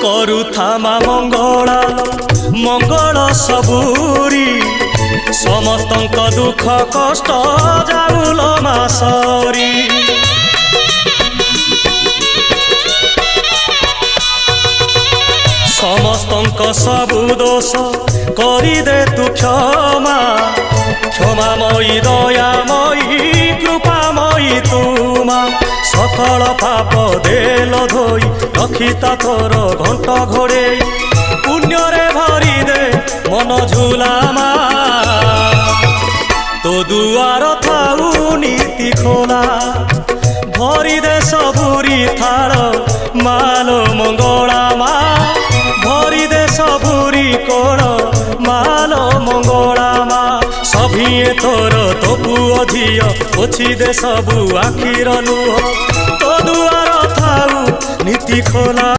କରୁଥାମା ମଙ୍ଗଳା ମଙ୍ଗଳ ସବୁରି ସମସ୍ତଙ୍କ ଦୁଃଖ କଷ୍ଟ ଯାଉଲ ମା ସରି। ସମସ୍ତଙ୍କ ସବୁ ଦୋଷ କରିଦେ ତୁ କ୍ଷମା କ୍ଷମାମୟୀ ଦୟାମୟୀ କୃପାମୟୀ ତୁମା ସକଳ ପାପ ଦେଲ ଧୋଇ ରଖିତା ତୋର ଘଣ୍ଟ ଘୋଡ଼େଇ ପୁଣ୍ୟରେ ଭରିଦେ ମନ ଝୁଲାମା ତୋ ଦୁଆର ଥାଉ ନୀତି ଖୋଲା ଭରିଦେ ସବୁରି ଥାଳ ମାଲୋ ମଙ୍ଗଳା ମା ଭରିଦେ ସବୁରି କୋଳ ମାଲୋ ମଙ୍ଗଳା ମା ସଭିଏ ତୋର ତୋ ପୁଅ ଝିଅ ପୋଛିଦେ ସବୁ ଆଖିର ଲୁହ ତୋ ଦୁଆର ଥାଉ ନୀତି ଖୋଲା।